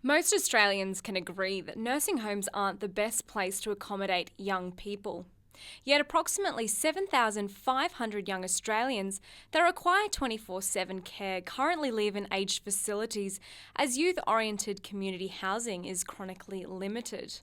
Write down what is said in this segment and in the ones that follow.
Most Australians can agree that nursing homes aren't the best place to accommodate young people. Yet approximately 7,500 young Australians that require 24/7 care currently live in aged facilities as youth-oriented community housing is chronically limited.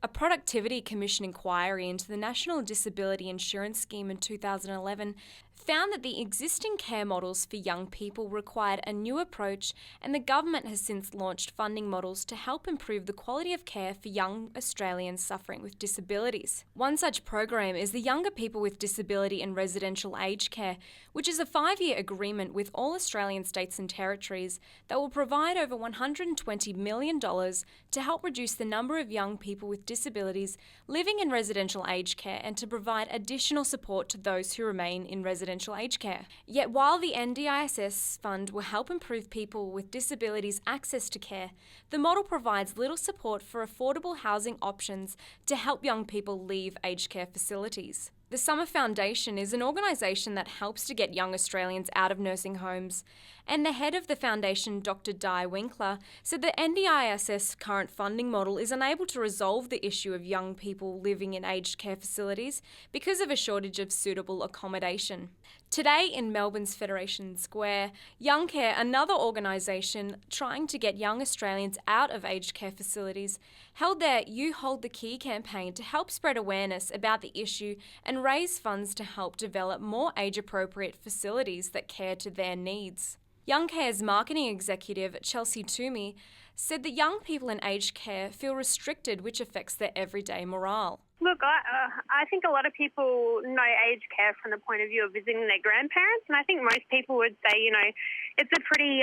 A Productivity Commission inquiry into the National Disability Insurance Scheme in 2011 found that the existing care models for young people required a new approach, and the government has since launched funding models to help improve the quality of care for young Australians suffering with disabilities. One such program is the Younger People with Disability and Residential Aged Care, which is a 5-year agreement with all Australian states and territories that will provide over $120 million to help reduce the number of young people with disabilities living in residential aged care and to provide additional support to those who remain in residential aged care. Yet while the NDIS fund will help improve people with disabilities' access to care, the model provides little support for affordable housing options to help young people leave aged care facilities. The Summer Foundation is an organisation that helps to get young Australians out of nursing homes, and the head of the foundation, Dr. Di Winkler, said the NDIS current funding model is unable to resolve the issue of young people living in aged care facilities because of a shortage of suitable accommodation. Today in Melbourne's Federation Square, Youngcare, another organisation trying to get young Australians out of aged care facilities, held their You Hold the Key campaign to help spread awareness about the issue and raise funds to help develop more age-appropriate facilities that care to their needs. Youngcare's marketing executive, Chelsea Toomey, said that young people in aged care feel restricted, which affects their everyday morale. Look, I think a lot of people know aged care from the point of view of visiting their grandparents, and I think most people would say, it's a pretty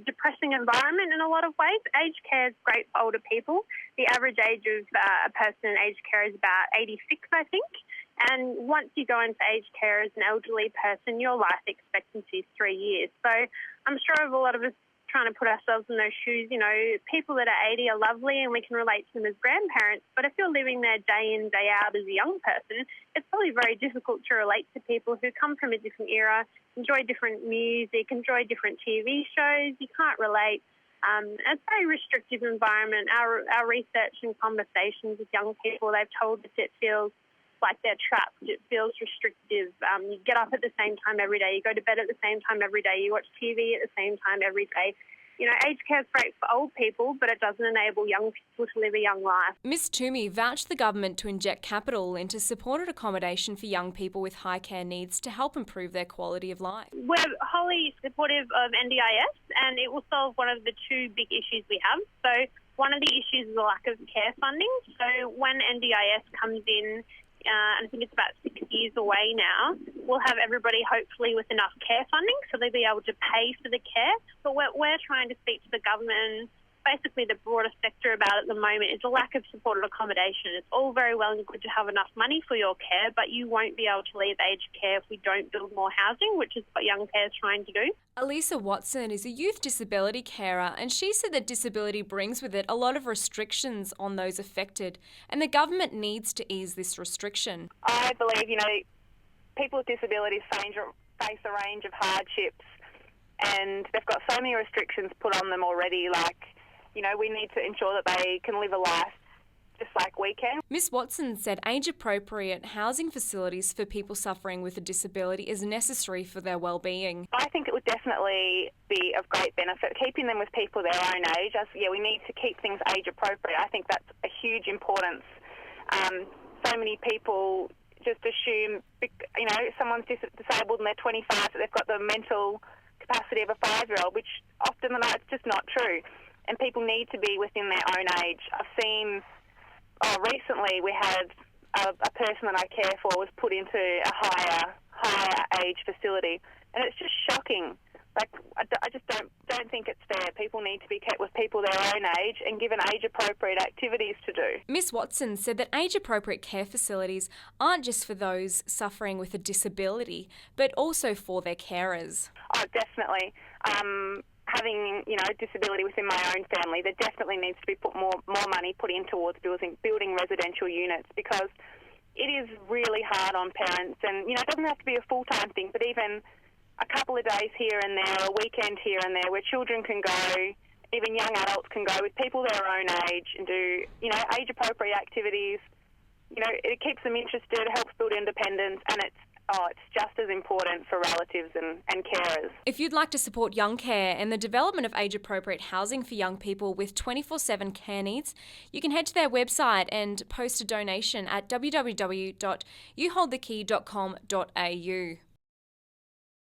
depressing environment in a lot of ways. Aged care is great for older people. The average age of a person in aged care is about 86, I think. And once you go into aged care as an elderly person, your life expectancy is 3 years. So I'm sure of a lot of us trying to put ourselves in those shoes, people that are 80 are lovely and we can relate to them as grandparents. But if you're living there day in, day out as a young person, it's probably very difficult to relate to people who come from a different era, enjoy different music, enjoy different TV shows. You can't relate. It's a very restrictive environment. Our research and conversations with young people, they've told us it feels like they're trapped. It feels restrictive. You get up at the same time every day. You go to bed at the same time every day. You watch TV at the same time every day. Aged care is great for old people, but it doesn't enable young people to live a young life. Ms Toomey vouched the government to inject capital into supported accommodation for young people with high care needs to help improve their quality of life. We're wholly supportive of NDIS, and it will solve one of the two big issues we have. So one of the issues is the lack of care funding. So when NDIS comes in, and I think it's about 6 years away now, we'll have everybody hopefully with enough care funding so they'll be able to pay for the care. But what we're trying to speak to the government and basically the broader sector about at the moment is a lack of supported accommodation. It's all very well and good to have enough money for your care, but you won't be able to leave aged care if we don't build more housing, which is what Youngcare is trying to do. Elysa Watson is a youth disability carer, and she said that disability brings with it a lot of restrictions on those affected, and the government needs to ease this restriction. I believe, people with disabilities face a range of hardships, and they've got so many restrictions put on them already, we need to ensure that they can live a life just like we can. Ms Watson said age-appropriate housing facilities for people suffering with a disability is necessary for their well-being. I think it would definitely be of great benefit, keeping them with people their own age. We need to keep things age-appropriate. I think that's a huge importance. So many people just assume, someone's disabled and they're 25, that they've got the mental capacity of a 5-year-old, which often it's just not true. And people need to be within their own age. I've seen recently we had a person that I care for was put into a higher age facility, and it's just shocking. I just don't think it's fair. People need to be kept with people their own age and given age-appropriate activities to do. Ms Watson said that age-appropriate care facilities aren't just for those suffering with a disability, but also for their carers. Oh, definitely. Having, disability within my own family, there definitely needs to be more money put in towards building residential units, because it is really hard on parents. And, it doesn't have to be a full-time thing, but even a couple of days here and there, a weekend here and there, where children can go even young adults can go with people their own age and do, age-appropriate activities. It keeps them interested, helps build independence, and it's just as important for relatives and carers. If you'd like to support Youngcare and the development of age-appropriate housing for young people with 24/7 care needs, you can head to their website and post a donation at www.youholdthekey.com.au.